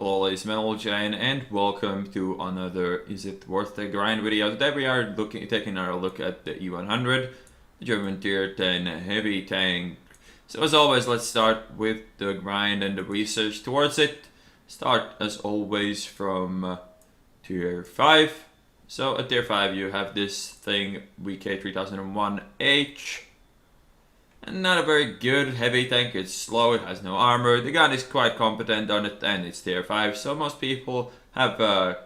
always Metal Jane, and welcome to another Is It Worth the Grind video. Today we are taking our look at the E-100, the German tier 10 heavy tank. So as always, let's start with the grind and the research towards it. Start as always from tier 5. So at tier 5 you have this thing, VK3001H. And not a very good heavy tank, it's slow, it has no armor, the gun is quite competent on it, and it's tier 5, so most people have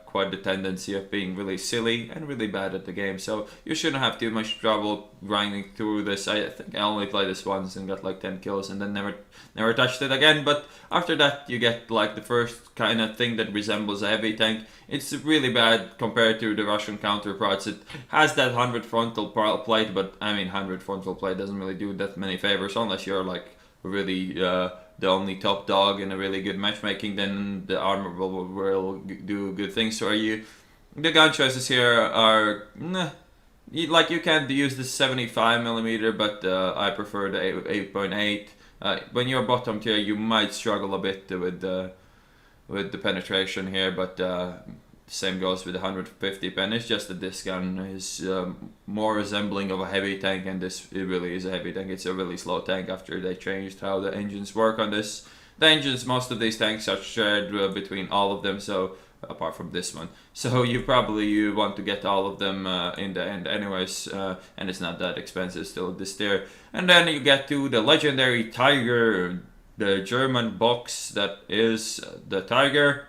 quite the tendency of being really silly and really bad at the game, so you shouldn't have too much trouble grinding through this. I think I only played this once and got like 10 kills and then never touched it again, but after that you get like the first kind of thing that resembles a heavy tank. It's really bad compared to the Russian counterparts. It has that 100 frontal plate, but I mean 100 frontal plate doesn't really do that many favors unless you're like really the only top dog in a really good matchmaking. Then the armor will do good things for you. The gun choices here are you can't use the 75mm, but I prefer the 8.8. When you're bottom tier, you might struggle a bit with the penetration here, but same goes with the 150 pen. It's just that this gun is more resembling of a heavy tank, and it really is a heavy tank. It's a really slow tank after they changed how the engines work on this. The engines, most of these tanks are shared between all of them, so apart from this one. So you want to get all of them in the end anyways, and it's not that expensive still this tier. And then you get to the legendary Tiger, the German box that is the Tiger.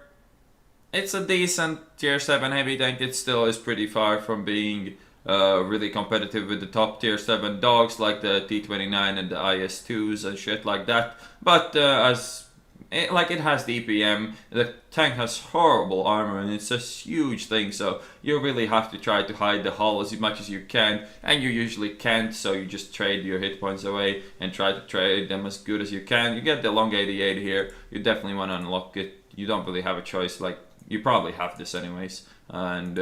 It's a decent tier 7 heavy tank. It still is pretty far from being really competitive with the top tier 7 dogs like the T29 and the IS2s and shit like that. But it has DPM, the tank has horrible armor and it's a huge thing, so you really have to try to hide the hull as much as you can, and you usually can't, so you just trade your hit points away and try to trade them as good as you can. You get the long 88 here, you definitely want to unlock it. You don't really have a choice, like you probably have this anyways. And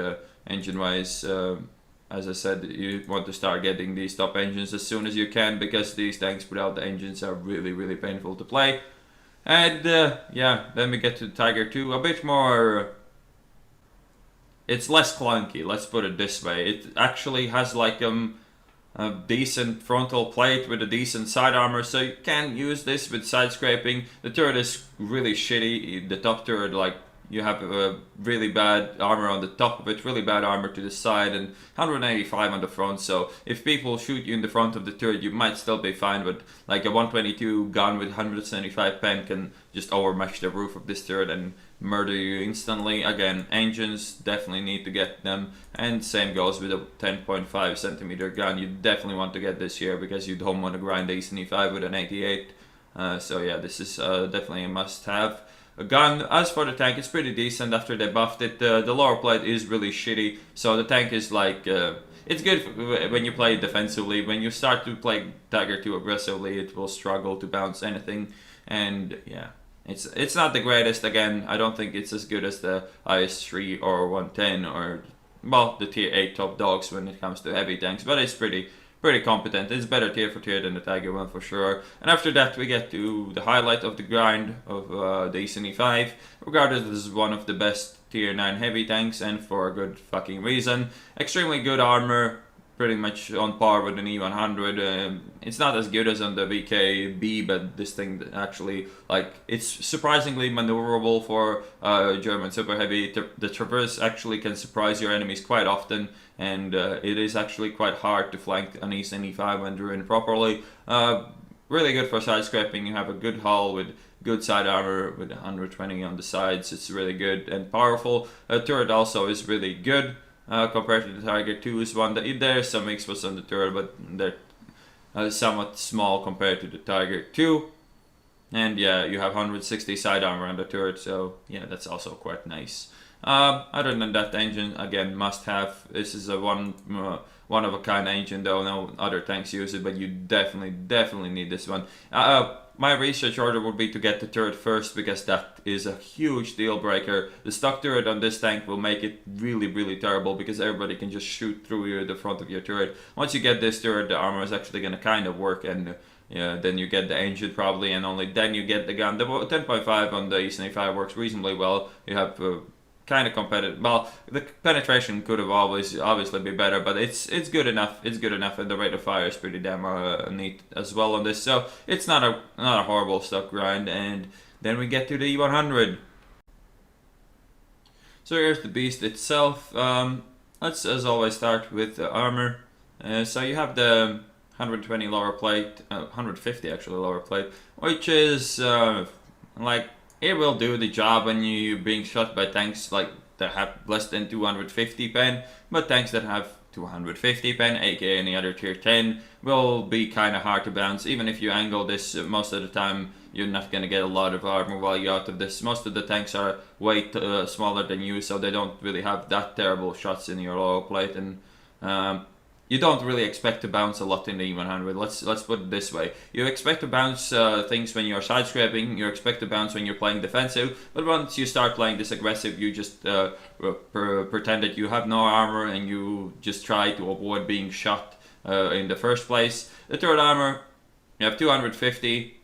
engine wise, as I said, you want to start getting these top engines as soon as you can, because these tanks without the engines are really painful to play. And yeah, then we get to Tiger 2, a bit more, it's less clunky, let's put it this way. It actually has like a decent frontal plate with a decent side armor, so you can use this with side scraping. The turret is really shitty, the top turret, like you have a really bad armor on the top of it, really bad armor to the side, and 185 on the front, so if people shoot you in the front of the turret you might still be fine, but like a 122 gun with 175 pen can just overmatch the roof of this turret and murder you instantly. Again, engines, definitely need to get them, and same goes with a 10.5 centimeter gun. You definitely want to get this here because you don't want to grind the E-100 with an 88. So yeah, this is definitely a must-have. A gun. As for the tank, it's pretty decent after they buffed it. The lower plate is really shitty, so the tank is like, it's good when you play defensively. When you start to play Tiger 2 aggressively, it will struggle to bounce anything, and yeah, it's not the greatest. Again, I don't think it's as good as the IS3 or 110 or, well, the tier 8 top dogs when it comes to heavy tanks, but it's pretty competent. It's better tier for tier than the Tiger 1 for sure. And after that we get to the highlight of the grind of the E-100. Regarded as one of the best tier 9 heavy tanks, and for a good fucking reason. Extremely good armor, pretty much on par with an E-100. It's not as good as on the VKB, but this thing actually, like, it's surprisingly maneuverable for German super heavy. The traverse actually can surprise your enemies quite often, and it is actually quite hard to flank an E-100 when driven properly. Really good for side scraping. You have a good hull with good side armor with 120 on the sides. It's really good and powerful. Turret also is really good. Compared to the Tiger 2's one, there's some exposed on the turret, but they're somewhat small compared to the Tiger 2. And yeah, you have 160 side armor on the turret, so yeah, that's also quite nice. Other than that, engine, again, must have. This is a one of a kind engine, though no other tanks use it, but you definitely need this one. My research order would be to get the turret first, because that is a huge deal breaker. The stock turret on this tank will make it really terrible, because everybody can just shoot through the front of your turret. Once you get this turret, the armor is actually going to kind of work, and Yeah, then you get the engine probably, and only then you get the gun. The 10.5 on the E-100 works reasonably well. You have kind of competitive. Well, the penetration could have always obviously be better, but it's good enough. It's good enough, and the rate of fire is pretty damn neat as well on this. So it's not a horrible stock grind. And then we get to the E-100. So here's the beast itself. Let's, as always, start with the armor. So you have the 120 lower plate, 150 actually lower plate, which is like it will do the job when you're being shot by tanks like that have less than 250 pen, but tanks that have 250 pen, aka any other tier 10, will be kind of hard to bounce. Even if you angle this, most of the time you're not going to get a lot of armor value out of this. Most of the tanks are way smaller than you, so they don't really have that terrible shots in your lower plate, and you don't really expect to bounce a lot in the E-100. Let's put it this way: you expect to bounce things when you're side scraping. You expect to bounce when you're playing defensive. But once you start playing this aggressive, you just pretend that you have no armor and you just try to avoid being shot in the first place. The third armor, you have 250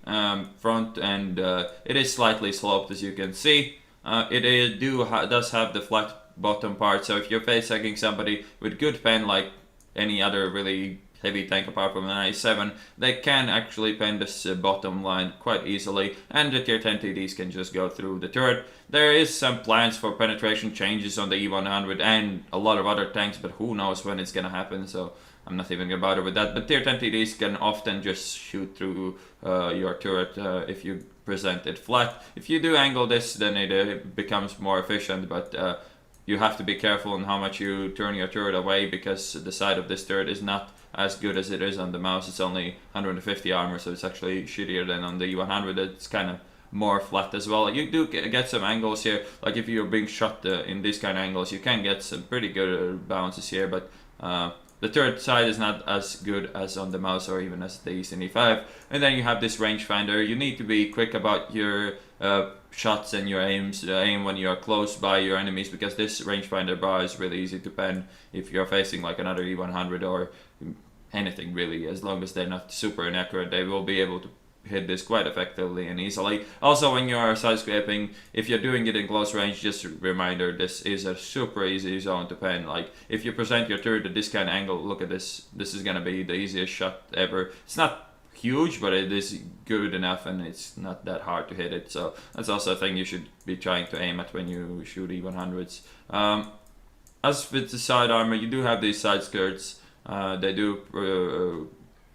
front, and it is slightly sloped, as you can see. It does have the flat bottom part. So if you're face-hugging somebody with good pen, like any other really heavy tank apart from an 97, they can actually pen this bottom line quite easily, and the tier 10 TDs can just go through the turret. There is some plans for penetration changes on the E-100 and a lot of other tanks, but who knows when it's gonna happen, so I'm not even gonna bother with that. But tier 10 TDs can often just shoot through your turret if you present it flat. If you do angle this, then it becomes more efficient, but you have to be careful on how much you turn your turret away, because the side of this turret is not as good as it is on the mouse. It's only 150 armor, so it's actually shittier than on the E-100. It's kind of more flat as well. You do get some angles here, like if you're being shot in these kind of angles, you can get some pretty good bounces here, but the turret side is not as good as on the mouse or even as the E-100. And then you have this rangefinder. You need to be quick about your shots and your aim when you are close by your enemies, because this rangefinder bar is really easy to pen if you're facing like another E-100 or anything really. As long as they're not super inaccurate, they will be able to hit this quite effectively and easily. Also, when you are side scraping, if you're doing it in close range, just a reminder, this is a super easy zone to pen. Like if you present your turret at this kind of angle, look at this. This is gonna be the easiest shot ever. It's not huge, but it is good enough, and it's not that hard to hit it. So that's also a thing you should be trying to aim at when you shoot E-100s. As with the side armor, you do have these side skirts.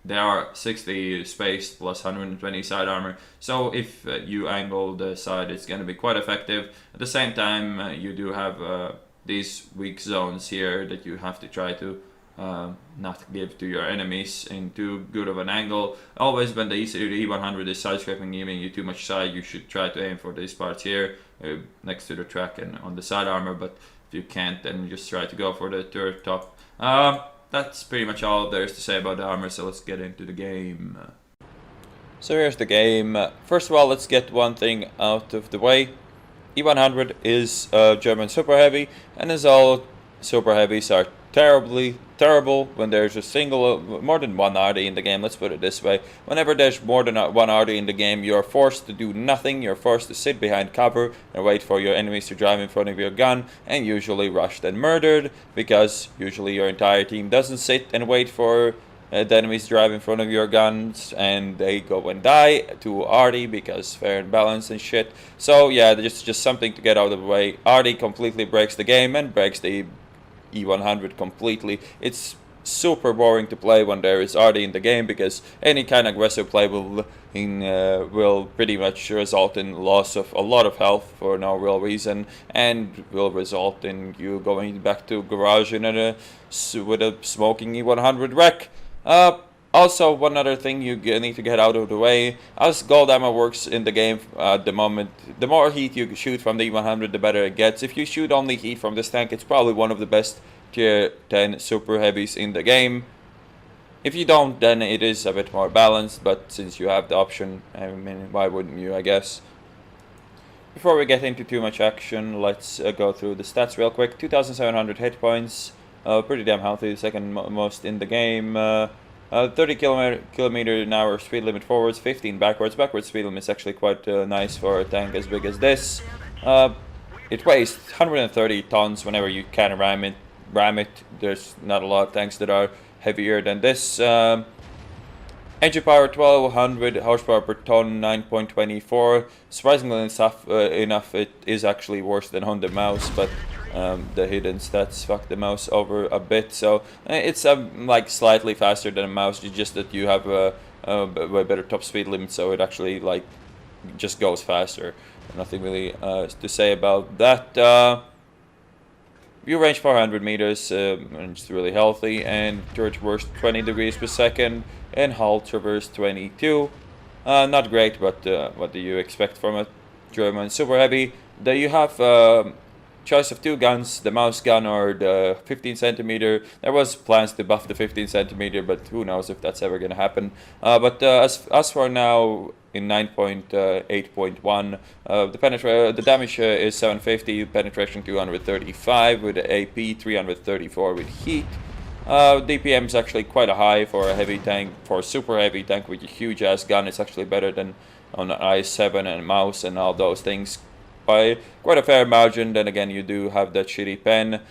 They are 60 space plus 120 side armor, so if you angle the side, it's going to be quite effective. At the same time, you do have these weak zones here that you have to try to not give to your enemies in too good of an angle. Always when the E-100 is side scraping, giving you too much side, you should try to aim for these parts here next to the track and on the side armor, but if you can't, then just try to go for the turret top. That's pretty much all there is to say about the armor, so let's get into the game. So here's the game. First of all, let's get one thing out of the way. E-100 is German super heavy, and as all super heavies are terrible when there's more than one RD in the game. Let's put it this way: whenever there's more than one RD in the game, you're forced to do nothing. You're forced to sit behind cover and wait for your enemies to drive in front of your gun, and usually rushed and murdered, because usually your entire team doesn't sit and wait for the enemies drive in front of your guns, and they go and die to RD because fair and balanced and shit. So yeah, just something to get out of the way. RD completely breaks the game and breaks the E-100 completely. It's super boring to play when there is RD in the game, because any kind of aggressive play will pretty much result in loss of a lot of health for no real reason, and will result in you going back to garage with a smoking E-100 wreck. Also, one other thing you need to get out of the way: as gold ammo works in the game at the moment, the more heat you shoot from the E-100, the better it gets. If you shoot only heat from this tank, it's probably one of the best tier 10 super heavies in the game. If you don't, then it is a bit more balanced, but since you have the option, I mean, why wouldn't you, I guess. Before we get into too much action, let's go through the stats real quick. 2,700 hit points, pretty damn healthy, second most in the game. 30 kilometer an hour speed limit forwards, 15 backwards. Backwards speed limit is actually quite nice for a tank as big as this. It weighs 130 tons whenever you can ram it. There's not a lot of tanks that are heavier than this. Engine power 1200 horsepower per ton, 9.24. Surprisingly enough, it is actually worse than on the mouse, but the hidden stats fuck the mouse over a bit. So it's like slightly faster than a mouse, just that you have a way better top speed limit, so it actually like just goes faster. Nothing really to say about that. View range 400 meters, and it's really healthy, and turret traverse 20 degrees per second, and hull traverse 22. Not great, but what do you expect from a German super heavy? There you have choice of two guns, the mouse gun or the 15 centimeter. There was plans to buff the 15 centimeter, but who knows if that's ever gonna happen. But as for now, in 9.8.1, the damage is 750, penetration 235 with the AP, 334 with heat. DPM is actually quite a high for a heavy tank, for a super heavy tank with a huge ass gun. It's actually better than on an i7 and mouse and all those things by quite a fair margin. Then again, you do have that shitty pen.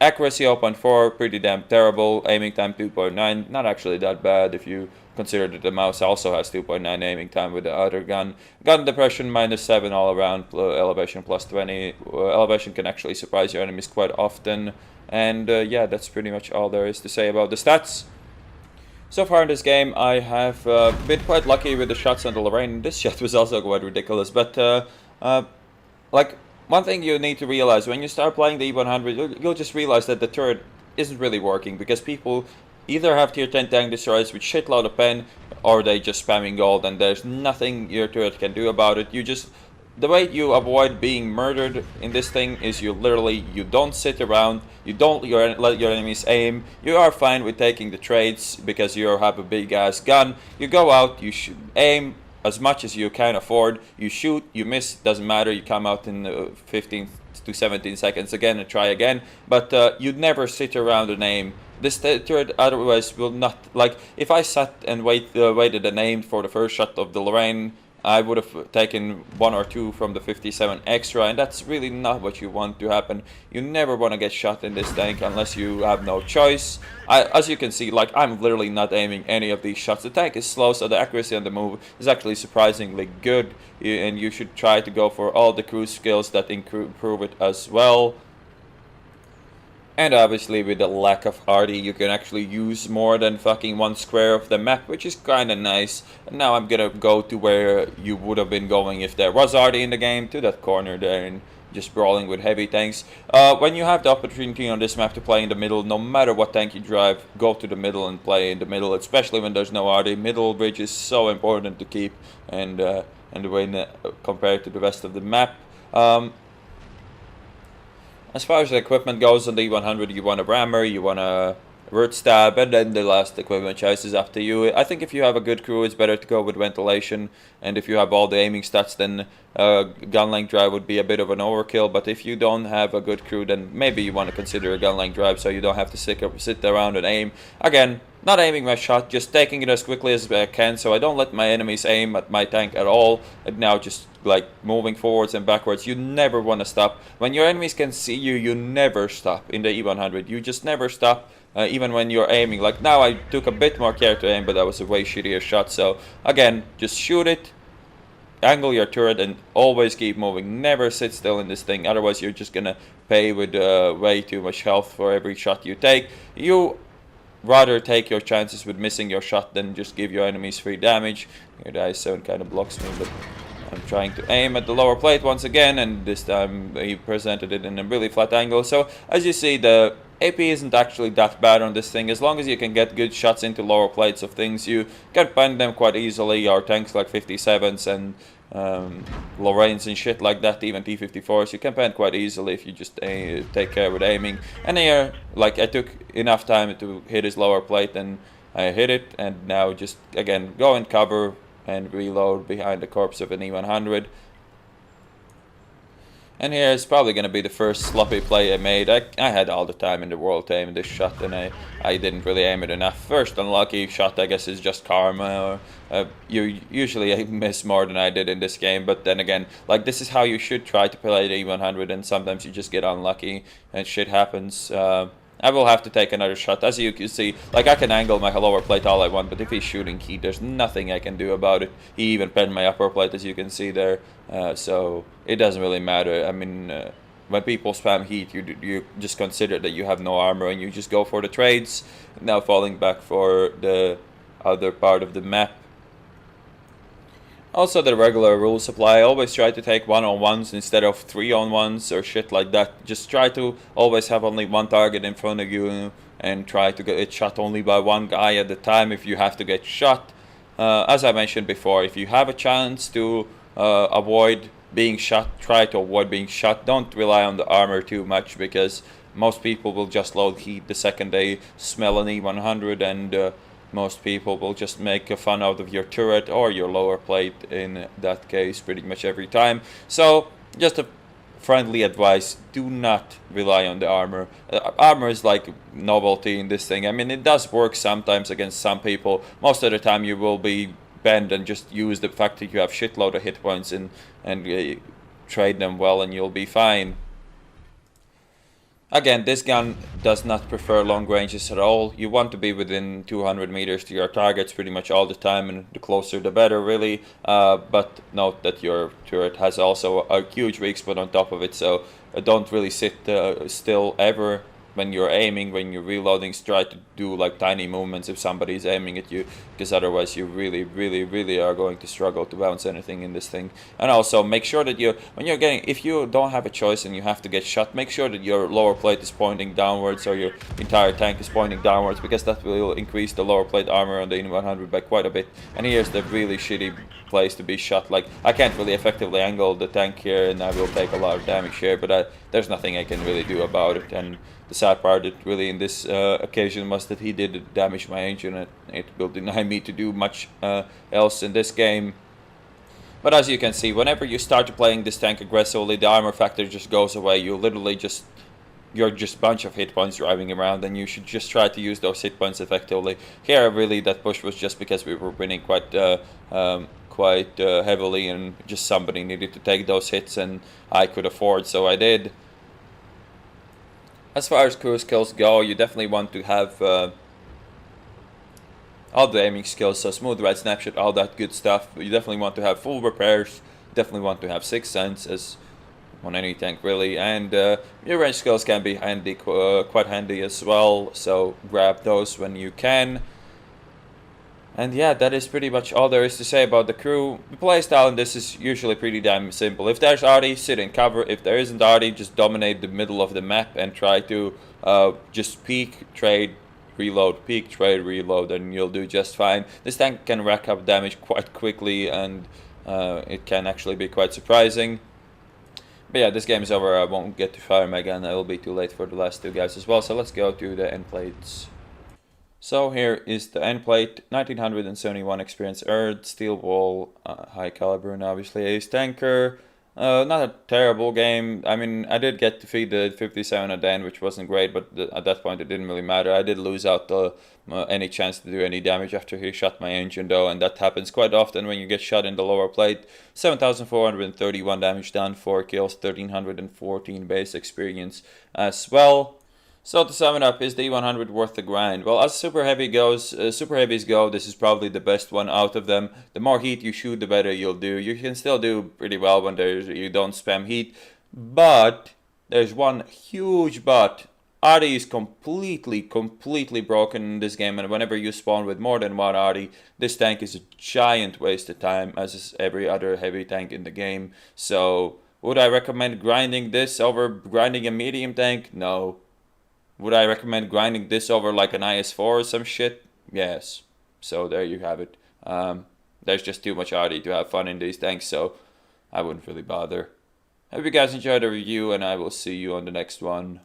Accuracy 0.4, pretty damn terrible. Aiming time 2.9, not actually that bad if you consider that the mouse also has 2.9 aiming time with the other gun. Gun depression -7 all around, elevation +20. Elevation can actually surprise your enemies quite often. And yeah, that's pretty much all there is to say about the stats. So far in this game, I have been quite lucky with the shots on the Lorraine. This shot was also quite ridiculous, but like, one thing you need to realize when you start playing the E-100, you'll just realize that the turret isn't really working, because people either have tier 10 tank destroyers with shitload of pen, or they just spamming gold, and there's nothing your turret can do about it. The way you avoid being murdered in this thing is you don't sit around, you don't let your enemies aim, you are fine with taking the trades because you have a big ass gun. You go out, you should aim as much as you can afford, you shoot, you miss, doesn't matter, you come out in 15 to 17 seconds again and try again, but you'd never sit around and aim. This turret otherwise will not, like, if I sat and waited and aimed for the first shot of the Lorraine, I would have taken 1 or 2 from the 57 extra, and that's really not what you want to happen. You never want to get shot in this tank unless you have no choice. As you can see, like, I'm literally not aiming any of these shots. The tank is slow, so the accuracy on the move is actually surprisingly good, and you should try to go for all the cruise skills that improve it as well. And obviously with the lack of hardy, you can actually use more than fucking 1 square of the map, which is kinda nice. And now I'm gonna go to where you would have been going if there was hardy in the game, to that corner there, and just brawling with heavy tanks. When you have the opportunity on this map to play in the middle, no matter what tank you drive, go to the middle and play in the middle, especially when there's no hardy. Middle bridge is so important to keep and win compared to the rest of the map. As far as the equipment goes on the E-100, you want a rammer, you want a root stab, and then the last equipment choice is up to you. I think if you have a good crew, it's better to go with ventilation, and if you have all the aiming stats, then gun length drive would be a bit of an overkill. But if you don't have a good crew, then maybe you want to consider a gun length drive, so you don't have to sit around and aim. Again, not aiming my shot, just taking it as quickly as I can, so I don't let my enemies aim at my tank at all. And now just like moving forwards and backwards, you never want to stop. When your enemies can see you, you never stop in the E-100. You just never stop, even when you're aiming. Like now I took a bit more care to aim, but that was a way shittier shot. So again, just shoot it, angle your turret, and always keep moving. Never sit still in this thing, otherwise you're just gonna pay with way too much health for every shot you take. You rather take your chances with missing your shot than just give your enemies free damage. Here the i7 kind of blocks me, but I'm trying to aim at the lower plate once again, and this time he presented it in a really flat angle. So as you see, the AP isn't actually that bad on this thing. As long as you can get good shots into lower plates of things, you can pen them quite easily. Or tanks like 57s and Lorraines and shit like that, even T-54s, you can pen quite easily if you just take care with aiming. And here, like, I took enough time to hit his lower plate, and I hit it, and now just again go and cover and reload behind the corpse of an E-100. And here is probably going to be the first sloppy play I made. I had all the time in the world to aim this shot, and I didn't really aim it enough. First unlucky shot, I guess, is just karma. Or you usually miss more than I did in this game, but then again, like, this is how you should try to play the E-100, and sometimes you just get unlucky and shit happens. I will have to take another shot. As you can see, like, I can angle my lower plate all I want, but if he's shooting heat, there's nothing I can do about it. He even pinned my upper plate, as you can see there. So it doesn't really matter. I mean, when people spam heat, you just consider that you have no armor and you just go for the trades. Now falling back for the other part of the map. Also, the regular rules apply. Always try to take 1-on-1s instead of 3-on-1s or shit like that. Just try to always have only one target in front of you and try to get it shot only by one guy at a time if you have to get shot. As I mentioned before, if you have a chance to avoid being shot, try to avoid being shot. Don't rely on the armor too much, because most people will just load heat the second they smell an E-100, and most people will just make a fun out of your turret or your lower plate in that case pretty much every time. So just a friendly advice, do not rely on the armor. Armor is like novelty in this thing. I mean, it does work sometimes against some people. Most of the time you will be bend and just use the fact that you have shitload of hit points and trade them well, and you'll be fine. Again, this gun does not prefer long ranges at all. You want to be within 200 meters to your targets pretty much all the time, and the closer the better, really. But note that your turret has also a huge weak spot on top of it, so don't really sit still ever when you're aiming. When you're reloading, try to do like tiny movements if somebody's aiming at you, because otherwise you really are going to struggle to bounce anything in this thing. And also make sure that if you don't have a choice and you have to get shot, make sure that your lower plate is pointing downwards, or your entire tank is pointing downwards, because that will increase the lower plate armor on the E-100 by quite a bit. And here's the really shitty place to be shot. Like, I can't really effectively angle the tank here, and I will take a lot of damage here, but there's nothing I can really do about it. And the sad part really in this occasion was that he did damage my engine, and it will deny me to do much else in this game. But as you can see, whenever you start playing this tank aggressively, the armor factor just goes away. You're just a bunch of hit points driving around, and you should just try to use those hit points effectively. Here, really, that push was just because we were winning quite heavily, and just somebody needed to take those hits, and I could afford, so I did. As far as crew skills go, you definitely want to have all the aiming skills, so smooth right snapshot, all that good stuff. You definitely want to have full repairs, definitely want to have sixth sense, as on any tank really, and your range skills can be handy, quite handy as well, so grab those when you can. And yeah, that is pretty much all there is to say about the crew. The playstyle in this is usually pretty damn simple. If there's Arty, sit in cover. If there isn't Arty, just dominate the middle of the map and try to just peek, trade, reload, peek, trade, reload, and you'll do just fine. This tank can rack up damage quite quickly, and it can actually be quite surprising. But yeah, this game is over. I won't get to fire Mega, and I will be too late for the last two guys as well. So let's go to the end plates. So here is the end plate, 1971 experience earned, steel wall, high caliber, and obviously ace tanker. Not a terrible game. I mean, I did get to feed the 57 at the end, which wasn't great, but at that point it didn't really matter. I did lose out any chance to do any damage after he shot my engine though, and that happens quite often when you get shot in the lower plate. 7,431 damage done, 4 kills, 1,314 base experience as well. So to sum it up, is the E-100 worth the grind? Well, as super heavy goes, super heavies go, this is probably the best one out of them. The more heat you shoot, the better you'll do. You can still do pretty well when you don't spam heat, but there's one huge but. Arty is completely broken in this game, and whenever you spawn with more than one Arty, this tank is a giant waste of time, as is every other heavy tank in the game. So, would I recommend grinding this over grinding a medium tank? No. Would I recommend grinding this over like an IS-4 or some shit? Yes. So there you have it. There's just too much Arty to have fun in these tanks, so I wouldn't really bother. Hope you guys enjoyed the review, and I will see you on the next one.